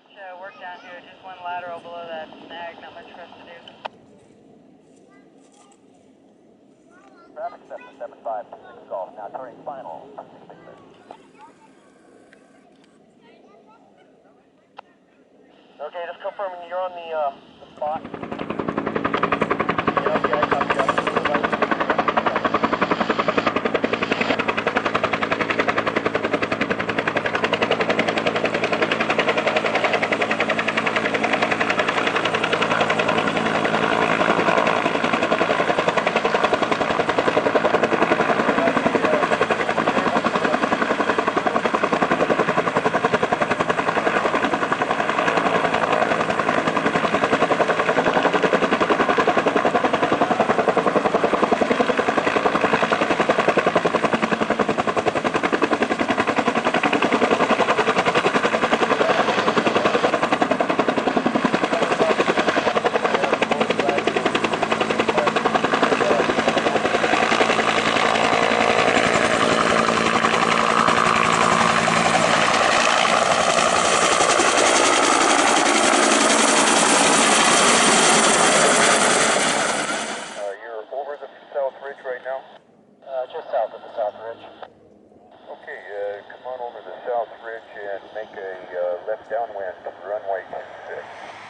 much work down here, just one lateral below that snag, not much for us to do. Traffic Cessna 7526 Golf, now turning final. Okay, just confirming you're on the spot. Yeah, okay, I copy that. Right now? Just south of the South Ridge. Okay, come on over the South Ridge and make a left downwind runway 6.